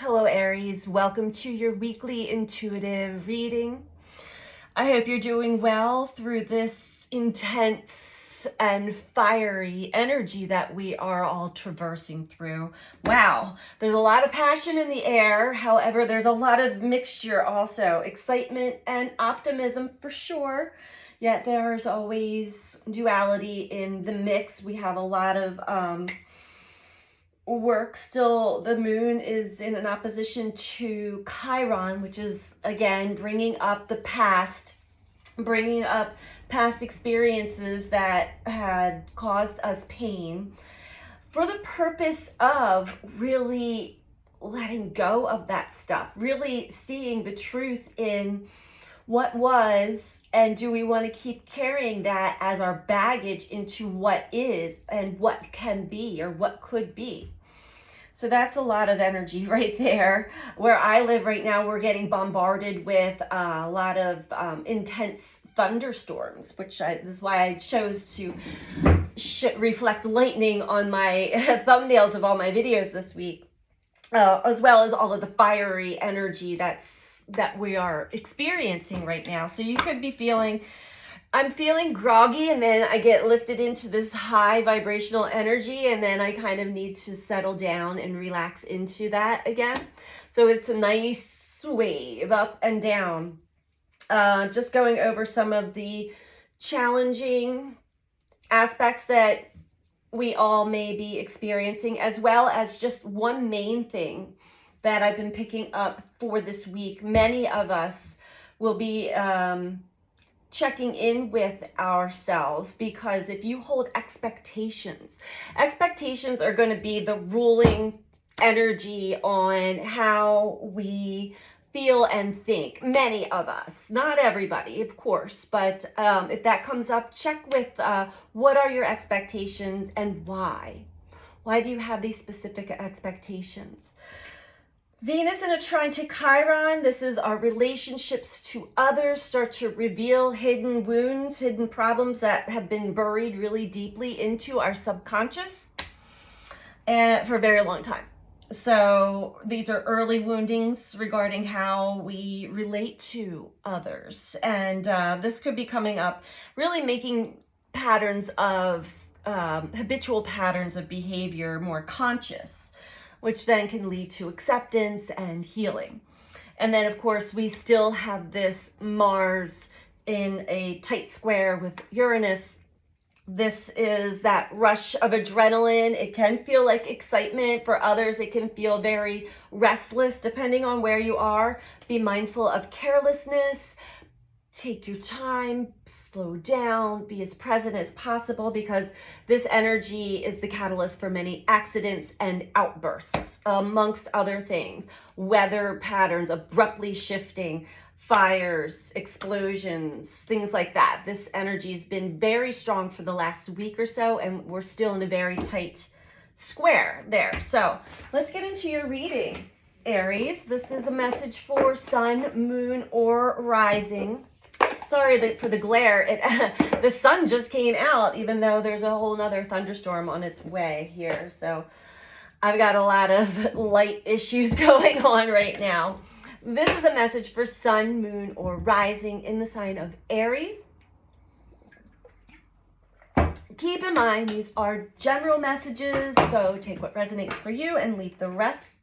Hello Aries, welcome to your weekly intuitive reading. I hope you're doing well through this intense and fiery energy that we are all traversing through. Wow, there's a lot of passion in the air. However, there's a lot of mixture also, excitement and optimism for sure. Yet there's always duality in the mix. We have a lot of work still. The moon is in an opposition to Chiron, which is again bringing up the past, bringing up past experiences that had caused us pain, for the purpose of really letting go of that stuff, really seeing the truth in what was, and do we want to keep carrying that as our baggage into what is and what can be or what could be. So that's a lot of energy right there. Where I live right now, we're getting bombarded with a lot of intense thunderstorms, which this is why I chose to reflect lightning on my thumbnails of all my videos this week, as well as all of the fiery energy that we are experiencing right now. So you could be feeling, I'm feeling groggy, and then I get lifted into this high vibrational energy, and then I kind of need to settle down and relax into that again. So it's a nice wave up and down. Just going over some of the challenging aspects that we all may be experiencing, as well as just one main thing that I've been picking up for this week. Many of us will be checking in with ourselves, because if you hold expectations are going to be the ruling energy on how we feel and think. Many of us, not everybody, of course, but if that comes up, check with what are your expectations and why? Why do you have these specific expectations? Venus in a trine to Chiron, this is our relationships to others, start to reveal hidden wounds, hidden problems that have been buried really deeply into our subconscious and for a very long time. So these are early woundings regarding how we relate to others. And this could be coming up, really making patterns of, habitual patterns of behavior more conscious, which then can lead to acceptance and healing. And then, of course, we still have this Mars in a tight square with Uranus. This is that rush of adrenaline. It can feel like excitement. For others, it can feel very restless, depending on where you are. Be mindful of carelessness. Take your time, slow down, be as present as possible, because this energy is the catalyst for many accidents and outbursts, amongst other things. Weather patterns abruptly shifting, fires, explosions, things like that. This energy has been very strong for the last week or so, and we're still in a very tight square there. So let's get into your reading, Aries. This is a message for sun, moon, or rising. Sorry for the glare. The sun just came out, even though there's a whole nother thunderstorm on its way here. So I've got a lot of light issues going on right now. This is a message for sun, moon, or rising in the sign of Aries. Keep in mind, these are general messages, so take what resonates for you and leave the rest.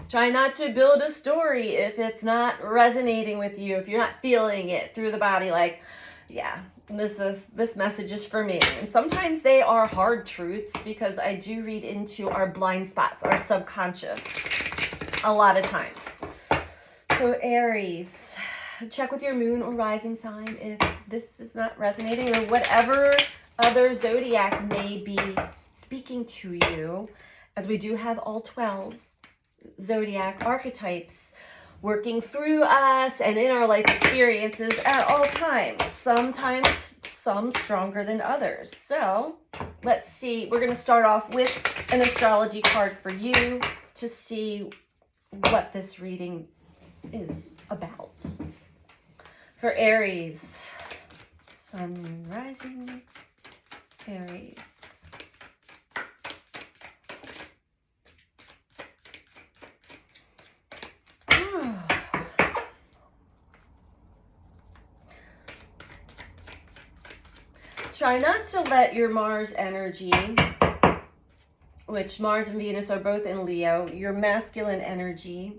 Try not to build a story if it's not resonating with you, if you're not feeling it through the body, like, yeah, this message is for me. And sometimes they are hard truths, because I do read into our blind spots, our subconscious, a lot of times. So Aries, check with your moon or rising sign if this is not resonating, or whatever other zodiac may be speaking to you, as we do have all 12 zodiac archetypes working through us and in our life experiences at all times. Sometimes some stronger than others. So let's see. We're going to start off with an astrology card for you to see what this reading is about. For Aries, sun, moon, rising, Aries. Try not to let your Mars energy, which Mars and Venus are both in Leo, your masculine energy,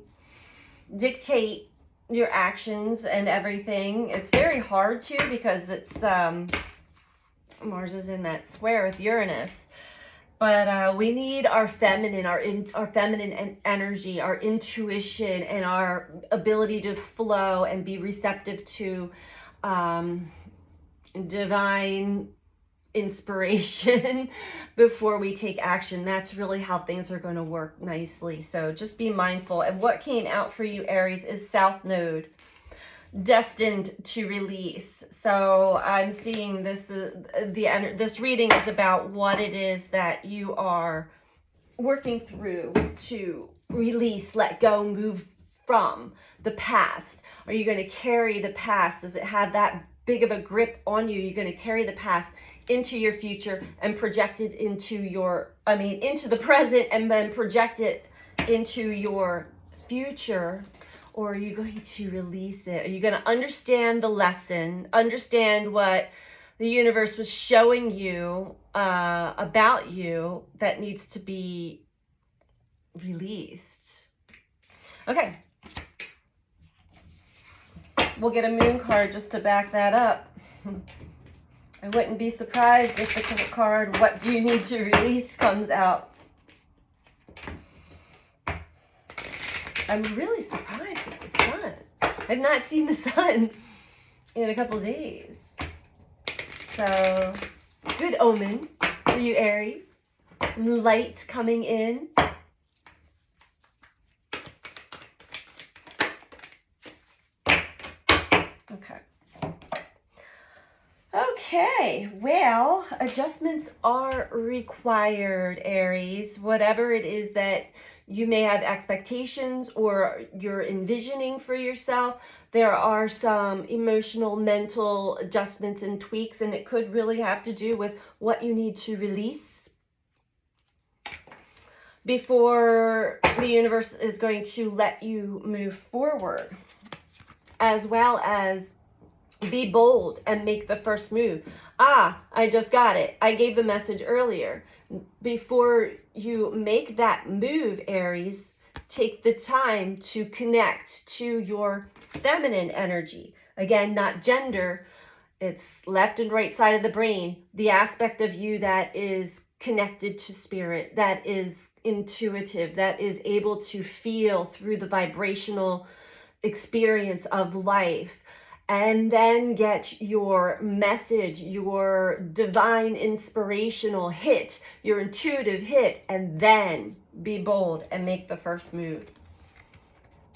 dictate your actions and everything. It's very hard to, because it's Mars is in that square with Uranus. But we need our feminine, our feminine energy, our intuition, and our ability to flow and be receptive to divine inspiration before we take action. That's really how things are going to work nicely. So just be mindful. And what came out for you, Aries, is South Node, destined to release. So I'm seeing this this reading is about what it is that you are working through to release, let go, move from the past. Are you going to carry the past? Does it have that big of a grip on you? You're going to carry the past into your future and project it into into the present, and then project it into your future? Or are you going to release it? Are you going to understand the lesson, understand what the universe was showing you about you that needs to be released? Okay. We'll get a moon card just to back that up. I wouldn't be surprised if the card, what do you need to release, comes out. I'm really surprised at the sun. I've not seen the sun in a couple days. So, good omen for you, Aries. Some light coming in. Okay. Okay, well, adjustments are required, Aries. Whatever it is that you may have expectations or you're envisioning for yourself, there are some emotional, mental adjustments and tweaks, and it could really have to do with what you need to release before the universe is going to let you move forward, as well as be bold and make the first move. I just got it. I gave the message earlier. Before you make that move, Aries, take the time to connect to your feminine energy. Again, not gender. It's left and right side of the brain. The aspect of you that is connected to spirit, that is intuitive, that is able to feel through the vibrational experience of life. And then get your message, your divine inspirational hit, your intuitive hit, and then be bold and make the first move.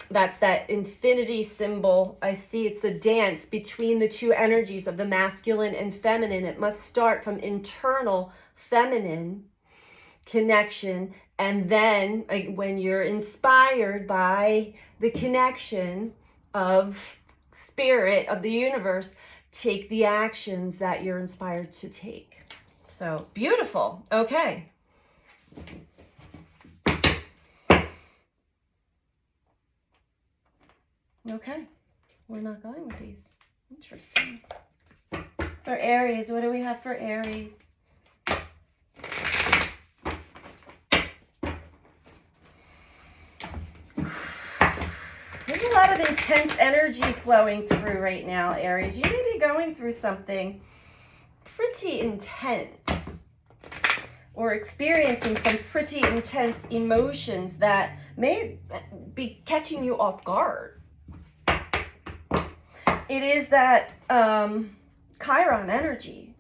That's that infinity symbol. I see it's a dance between the two energies of the masculine and feminine. It must start from internal feminine connection, and then when you're inspired by the connection of spirit of the universe, take the actions that you're inspired to take. So beautiful. Okay. Okay. We're not going with these. Interesting. For Aries, what do we have for Aries? There's a lot of intense energy flowing through right now, Aries. You may be going through something pretty intense or experiencing some pretty intense emotions that may be catching you off guard. It is that Chiron energy.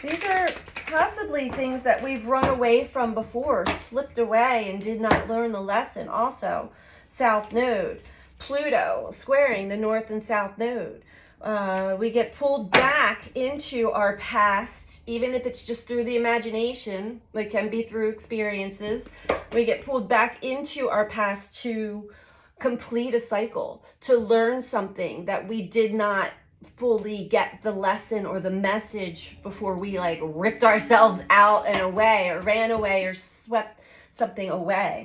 These are possibly things that we've run away from before, slipped away and did not learn the lesson. Also, South Node, Pluto squaring the North and South Node. We get pulled back into our past, even if it's just through the imagination. It can be through experiences. We get pulled back into our past to complete a cycle, to learn something that we did not fully get the lesson or the message before we ripped ourselves out and away, or ran away, or swept something away.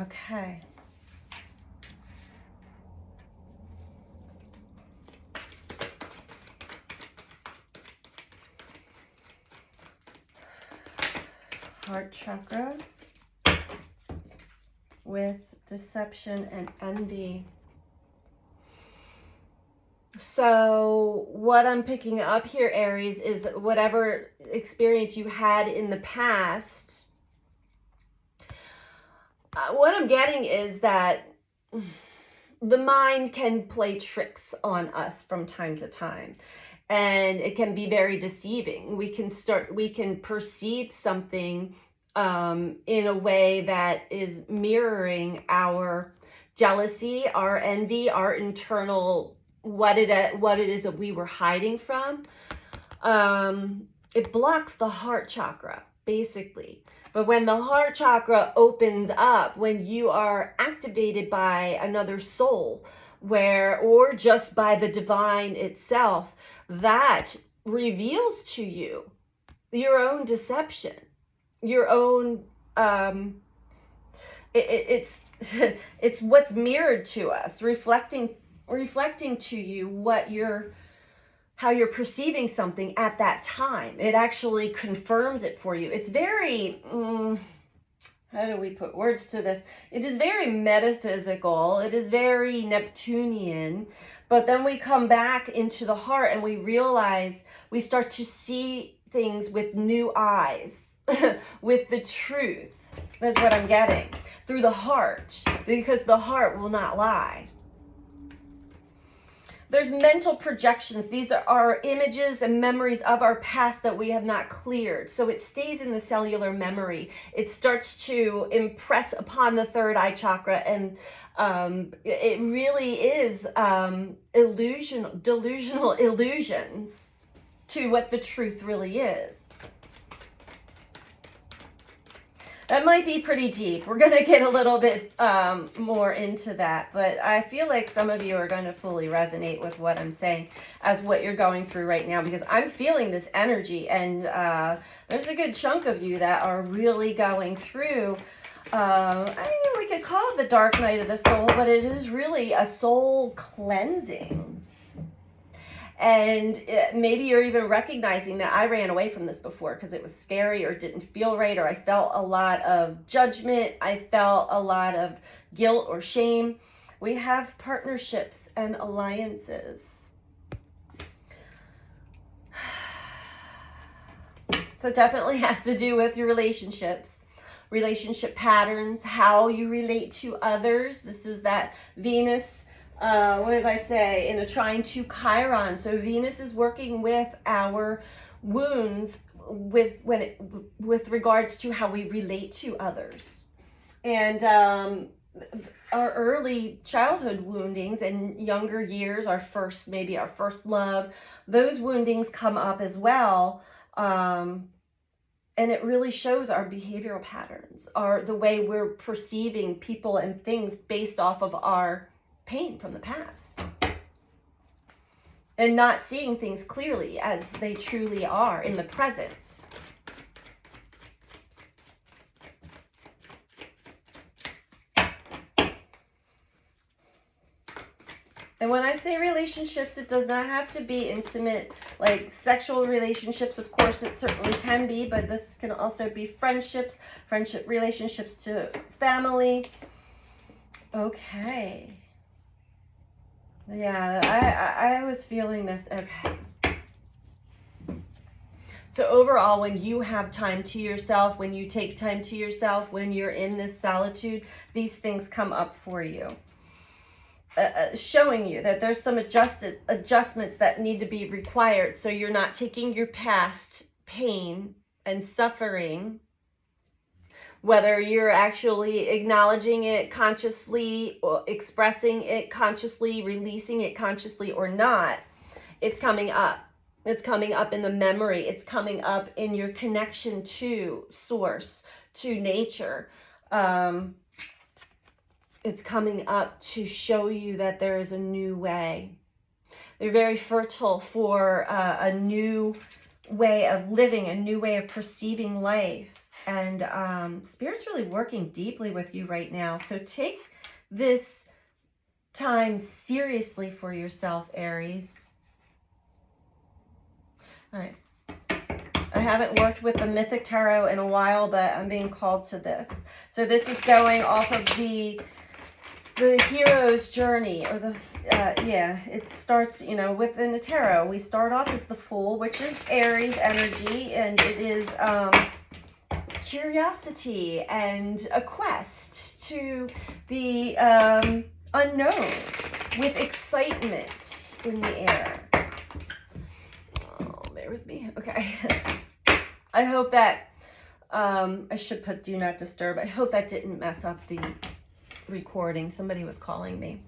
Okay. Heart chakra with deception and envy. So what I'm picking up here, Aries, is whatever experience you had in the past. What I'm getting is that the mind can play tricks on us from time to time, and it can be very deceiving. We can perceive something in a way that is mirroring our jealousy, our envy, our internal what it is that we were hiding from. It blocks the heart chakra, basically. But when the heart chakra opens up, when you are activated by another soul, or just by the divine itself, that reveals to you your own deception, your own, it's what's mirrored to us, reflecting to you how you're perceiving something at that time. It actually confirms it for you. It's very, how do we put words to this? It is very metaphysical. It is very Neptunian. But then we come back into the heart and we realize, we start to see things with new eyes, with the truth. That's what I'm getting. Through the heart, because the heart will not lie. There's mental projections. These are images and memories of our past that we have not cleared. So it stays in the cellular memory. It starts to impress upon the third eye chakra, and it really is delusional illusions to what the truth really is. That might be pretty deep. We're going to get a little bit more into that, but I feel like some of you are going to fully resonate with what I'm saying as what you're going through right now, because I'm feeling this energy, and there's a good chunk of you that are really going through, we could call it the dark night of the soul, but it is really a soul cleansing. And maybe you're even recognizing that I ran away from this before because it was scary or didn't feel right, or I felt a lot of judgment. I felt a lot of guilt or shame. We have partnerships and alliances. So it definitely has to do with your relationships, relationship patterns, how you relate to others. This is that Venus, what did I say, in a trine to Chiron. So Venus is working with our wounds with regards to how we relate to others. And our early childhood woundings and younger years, maybe our first love, those woundings come up as well. And it really shows our behavioral patterns, the way we're perceiving people and things based off of our pain from the past, and not seeing things clearly as they truly are in the present. And when I say relationships, it does not have to be intimate, like sexual relationships. Of course, it certainly can be, but this can also be friendship relationships to family. Okay. Yeah, I was feeling this. Okay. So overall, when you have time to yourself, when you take time to yourself, when you're in this solitude, these things come up for you. Showing you that there's some adjustments that need to be required, so you're not taking your past pain and suffering, whether you're actually acknowledging it consciously, or expressing it consciously, releasing it consciously or not, it's coming up. It's coming up in the memory. It's coming up in your connection to source, to nature. It's coming up to show you that there is a new way. They're very fertile for a new way of living, a new way of perceiving life. And Spirit's really working deeply with you right now. So take this time seriously for yourself, Aries. All right. I haven't worked with the Mythic Tarot in a while, but I'm being called to this. So this is going off of the hero's journey, or the yeah, it starts, you know, within the tarot. We start off as the Fool, which is Aries energy, and it is curiosity and a quest to the unknown with excitement in the air. Oh, bear with me. Okay. I hope that I should put do not disturb. I hope that didn't mess up the recording. Somebody was calling me.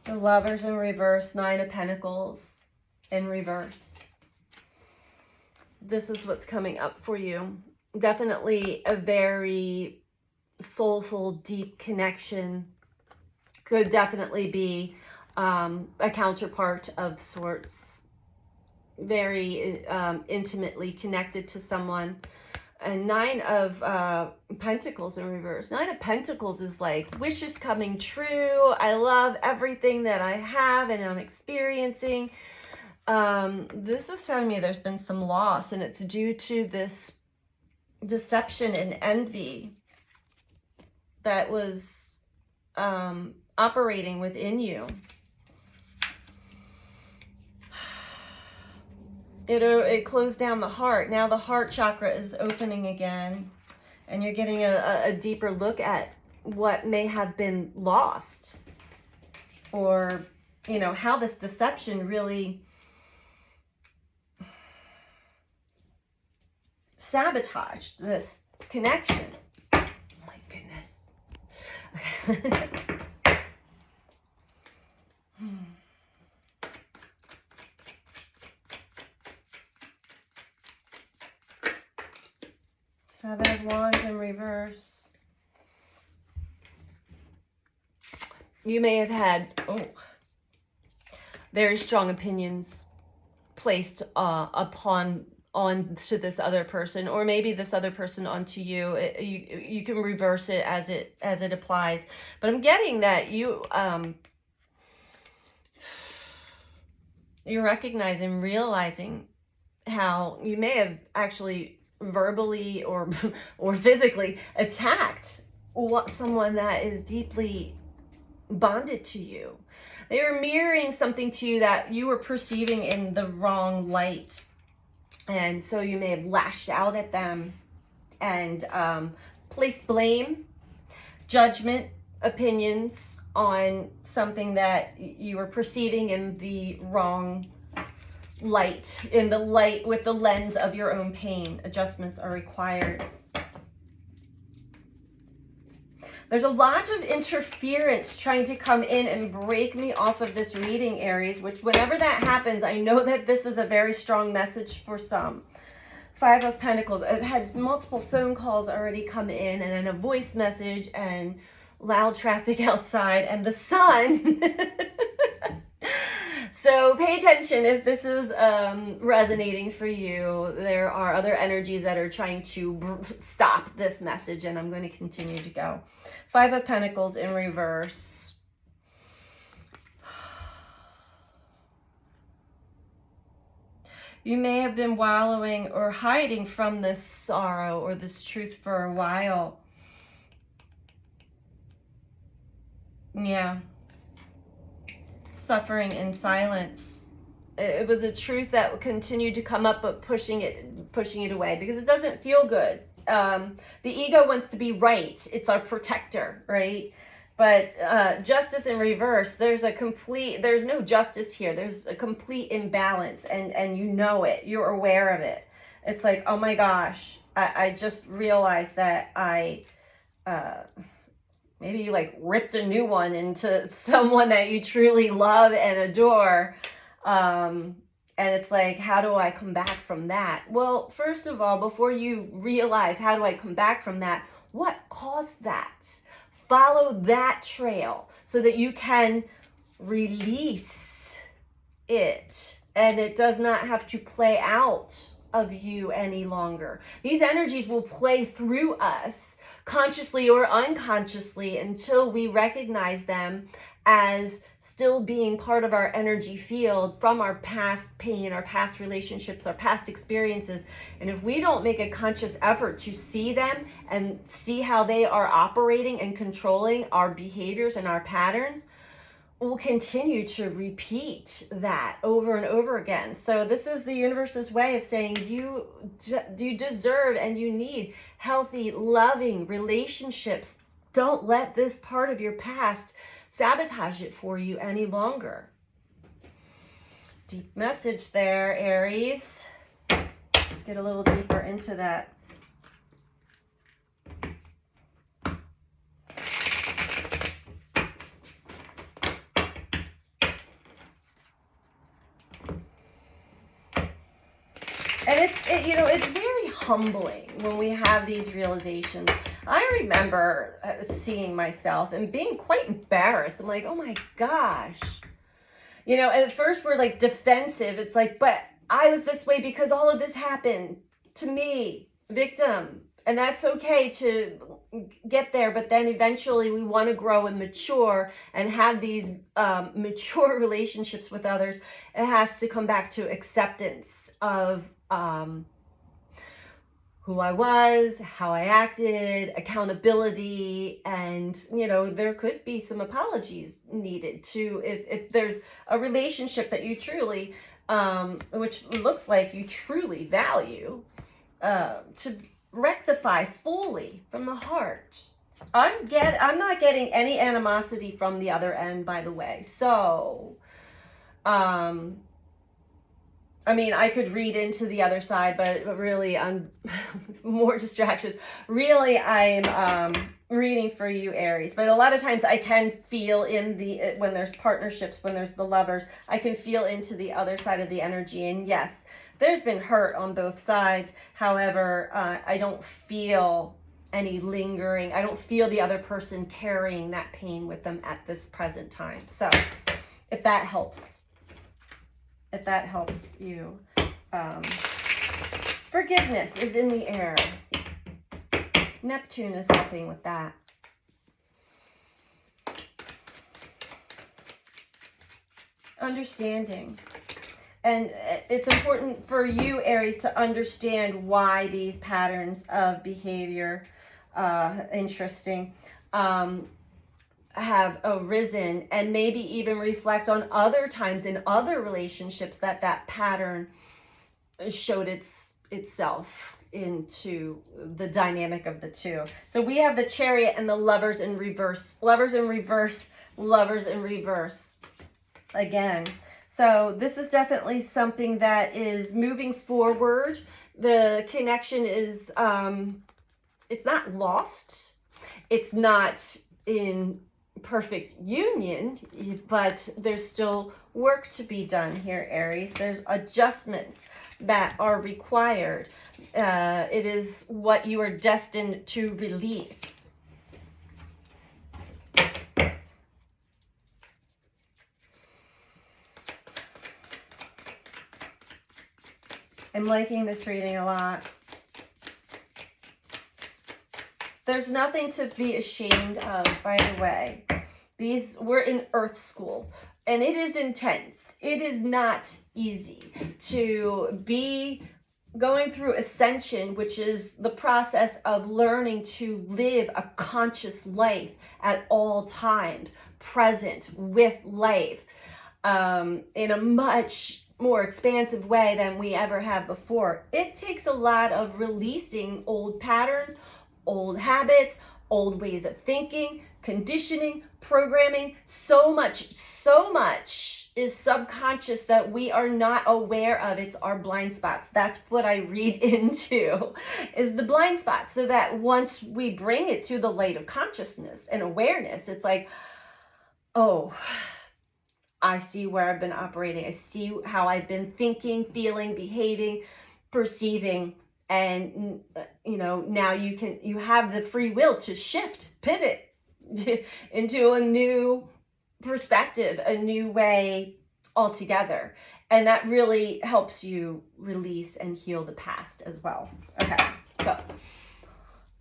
The Lovers in reverse, 9 of Pentacles in reverse. This is what's coming up for you. Definitely a very soulful, deep connection. Could definitely be a counterpart of sorts. Very intimately connected to someone. And 9 of Pentacles in reverse. 9 of Pentacles is like wishes coming true. I love everything that I have and I'm experiencing. This is telling me there's been some loss, and it's due to this deception and envy that was operating within you. It closed down the heart. Now the heart chakra is opening again, and you're getting a deeper look at what may have been lost, or, you know, how this deception really sabotaged this connection. Oh my goodness. Seven of Wands in reverse. You may have had very strong opinions placed onto this other person, or maybe this other person onto you. You can reverse it as it applies. But I'm getting that you're recognizing, realizing how you may have actually verbally or physically attacked someone that is deeply bonded to you. They were mirroring something to you that you were perceiving in the wrong light. And so you may have lashed out at them and placed blame, judgment, opinions on something that you were perceiving in the wrong light, with the lens of your own pain. Adjustments are required. There's a lot of interference trying to come in and break me off of this reading, Aries, which whenever that happens, I know that this is a very strong message for some. 5 of Pentacles. I've had multiple phone calls already come in, and then a voice message, and loud traffic outside, and the sun. So pay attention if this is resonating for you. There are other energies that are trying to stop this message, and I'm going to continue to go. 5 of Pentacles in reverse. You may have been wallowing or hiding from this sorrow or this truth for a while. Yeah. Suffering in silence. It was a truth that continued to come up, but pushing it away because it doesn't feel good. The ego wants to be right. It's our protector, right? But justice in reverse, there's no justice here. There's a complete imbalance, and you know it. You're aware of it. It's like, oh my gosh, I just realized that maybe you like ripped a new one into someone that you truly love and adore. And it's like, how do I come back from that? Well, first of all, before you realize how do I come back from that, what caused that? Follow that trail so that you can release it. And it does not have to play out of you any longer. These energies will play through us consciously or unconsciously until we recognize them as still being part of our energy field from our past pain, our past relationships, our past experiences. And if we don't make a conscious effort to see them and see how they are operating and controlling our behaviors and our patterns, we'll continue to repeat that over and over again. So this is the universe's way of saying you deserve and you need healthy, loving relationships. Don't let this part of your past sabotage it for you any longer. Deep message there, Aries. Let's get a little deeper into that. And it's very humbling when we have these realizations. I remember seeing myself and being quite embarrassed. I'm like, oh my gosh. At first we're like defensive. It's like, but I was this way because all of this happened to me, victim. And that's okay to get there. But then eventually we want to grow and mature and have these mature relationships with others. It has to come back to acceptance of who I was, how I acted, accountability, and there could be some apologies needed to if there's a relationship that you truly which looks like you truly value, to rectify fully from the heart. I'm not getting any animosity from the other end, by the way. So I could read into the other side, but really I'm more distractions. Really, I'm reading for you, Aries. But a lot of times I can feel when there's partnerships, when there's the lovers, I can feel into the other side of the energy. And yes, there's been hurt on both sides. However, I don't feel any lingering. I don't feel the other person carrying that pain with them at this present time. So if that helps. If that helps you. Forgiveness is in the air. Neptune is helping with that. Understanding. And it's important for you, Aries, to understand why these patterns of behavior, have arisen, and maybe even reflect on other times in other relationships that pattern showed itself into the dynamic of the two. So we have the Chariot and the Lovers in reverse. Lovers in reverse, Lovers in reverse again. So this is definitely something that is moving forward. The connection is, it's not lost. It's not in perfect union, but there's still work to be done here, Aries. There's adjustments that are required. It is what you are destined to release. I'm liking this reading a lot. There's nothing to be ashamed of, by the way. We're in Earth School, and it is intense. It is not easy to be going through ascension, which is the process of learning to live a conscious life at all times, present with life, in a much more expansive way than we ever have before. It takes a lot of releasing old patterns, old habits, old ways of thinking, conditioning, programming. So much is subconscious that we are not aware of. It's our blind spots. That's what I read into, is the blind spots. So that once we bring it to the light of consciousness and awareness, it's like, oh, I see where I've been operating. I see how I've been thinking, feeling, behaving, perceiving. And, now you have the free will to shift, pivot into a new perspective, a new way altogether. And that really helps you release and heal the past as well. Okay, so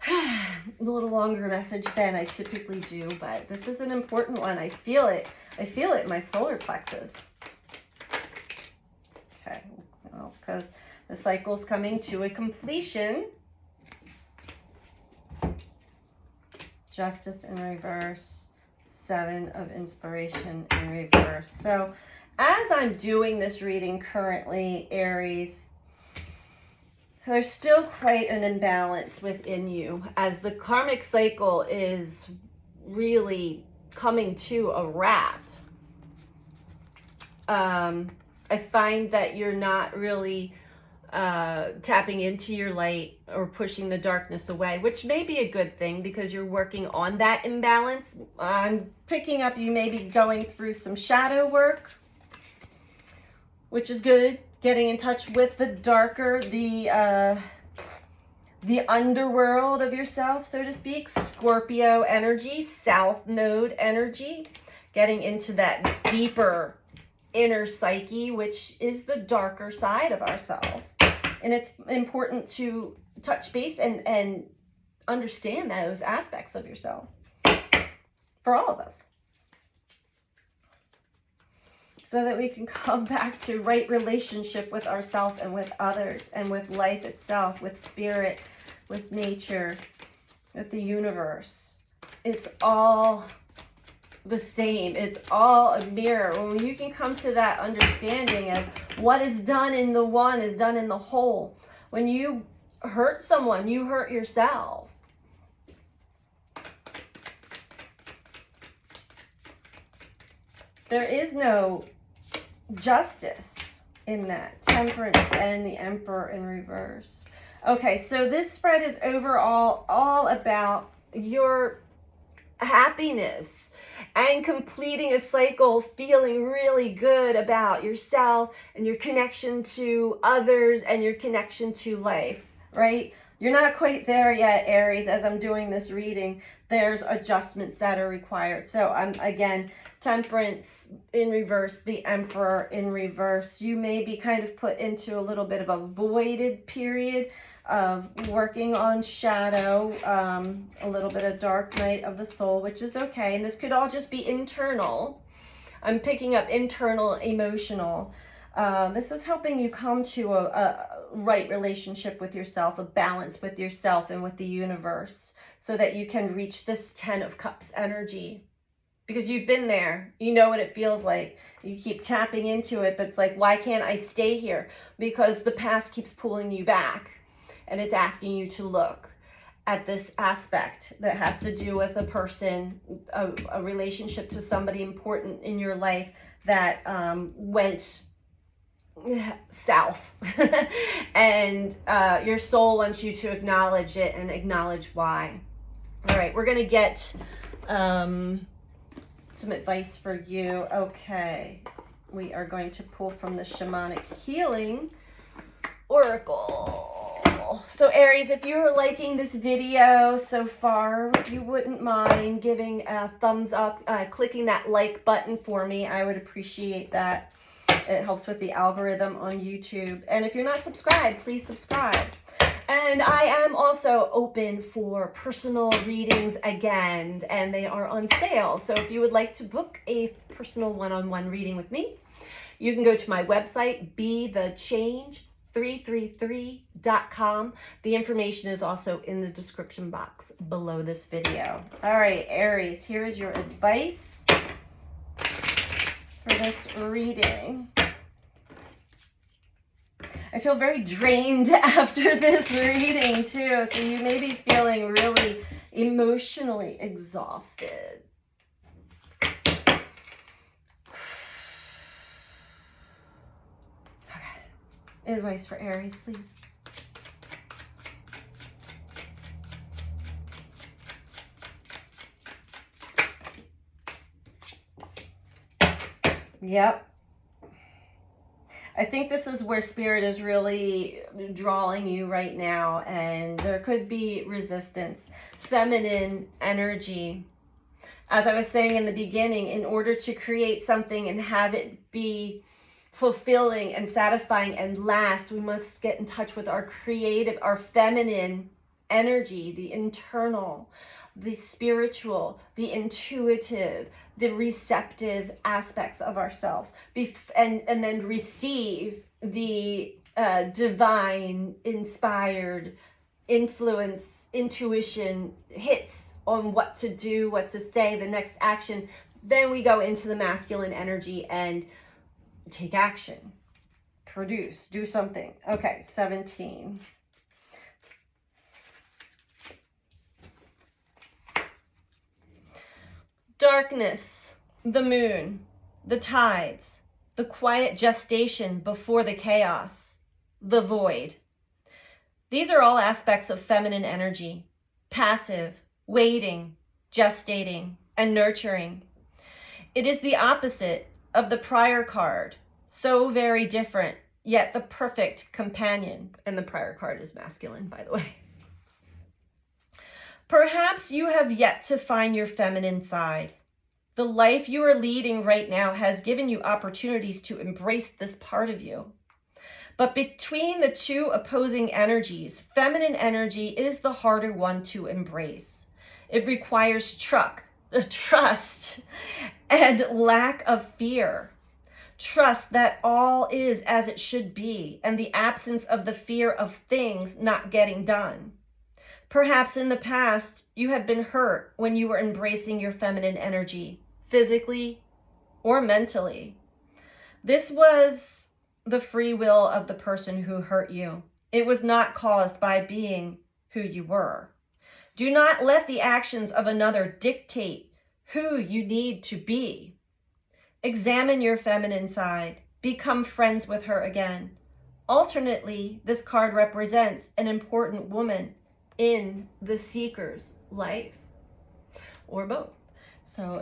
a little longer message than I typically do, but this is an important one. I feel it. I feel it in my solar plexus. Okay, well, because the cycle's coming to a completion. Justice in reverse. 7 of inspiration in reverse. So as I'm doing this reading currently, Aries, there's still quite an imbalance within you as the karmic cycle is really coming to a wrap. I find that you're not really tapping into your light or pushing the darkness away, which may be a good thing because you're working on that imbalance. I'm picking up you may be going through some shadow work, which is good. Getting in touch with the darker, the underworld of yourself, so to speak. Scorpio energy, South Node energy, getting into that deeper inner psyche, which is the darker side of ourselves. And it's important to touch base and understand those aspects of yourself for all of us, so that we can come back to right relationship with ourselves and with others and with life itself, with spirit, with nature, with the universe. It's all the same. It's all a mirror. When you can come to that understanding of what is done in the one is done in the whole. When you hurt someone, you hurt yourself. There is no justice in that. Temperance and the Emperor in reverse. Okay, so this spread is overall all about your happiness and completing a cycle, feeling really good about yourself and your connection to others and your connection to life, right? You're not quite there yet, Aries. As I'm doing this reading, there's adjustments that are required. So I'm, again, Temperance in reverse, the Emperor in reverse. You may be kind of put into a little bit of a voided period of working on shadow, a little bit of dark night of the soul, which is okay. And this could all just be internal. I'm picking up internal, emotional. This is helping you come to a right relationship with yourself, a balance with yourself and with the universe, so that you can reach this 10 of Cups energy. Because you've been there. You know what it feels like. You keep tapping into it, but it's like, why can't I stay here? Because the past keeps pulling you back. And it's asking you to look at this aspect that has to do with a person, a relationship to somebody important in your life that went south. And your soul wants you to acknowledge it and acknowledge why. All right, we're going to get some advice for you. Okay, we are going to pull from the Shamanic Healing Oracle. So Aries, if you're liking this video so far, if you wouldn't mind giving a thumbs up, clicking that like button for me, I would appreciate that. It helps with the algorithm on YouTube. And if you're not subscribed, please subscribe. And I am also open for personal readings again, and they are on sale. So if you would like to book a personal one-on-one reading with me, you can go to my website, BeTheChange333.com. The information is also in the description box below this video. All right, Aries, here is your advice for this reading. I feel very drained after this reading too, so you may be feeling really emotionally exhausted. Okay. Advice for Aries, please. Yep. I think this is where Spirit is really drawing you right now, and there could be resistance. Feminine energy. As I was saying in the beginning, in order to create something and have it be fulfilling and satisfying. And last, we must get in touch with our creative, our feminine energy, the internal, the spiritual, the intuitive, the receptive aspects of ourselves, and then receive the divine, inspired influence, intuition hits on what to do, what to say, the next action. Then we go into the masculine energy and take action, produce, do something. Okay, 17. Darkness, the moon, the tides, the quiet gestation before the chaos, the void. These are all aspects of feminine energy: passive, waiting, gestating, and nurturing. It is the opposite of the prior card, so very different, yet the perfect companion. And the prior card is masculine, by the way. Perhaps you have yet to find your feminine side. The life you are leading right now has given you opportunities to embrace this part of you. But between the two opposing energies, feminine energy is the harder one to embrace. It requires trust and lack of fear. Trust that all is as it should be, and the absence of the fear of things not getting done. Perhaps in the past, you have been hurt when you were embracing your feminine energy, physically or mentally. This was the free will of the person who hurt you. It was not caused by being who you were. Do not let the actions of another dictate who you need to be. Examine your feminine side. Become friends with her again. Alternately, this card represents an important woman in the seeker's life, or both. So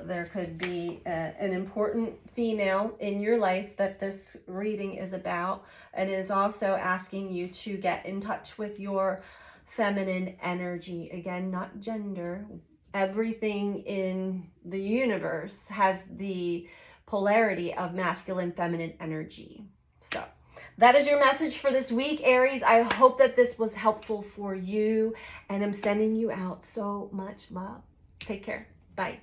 there could be an important female in your life that this reading is about, and it is also asking you to get in touch with your feminine energy. Again, not gender. Everything in the universe has the polarity of masculine, feminine energy. So that is your message for this week, Aries. I hope that this was helpful for you, and I'm sending you out so much love. Take care. Bye.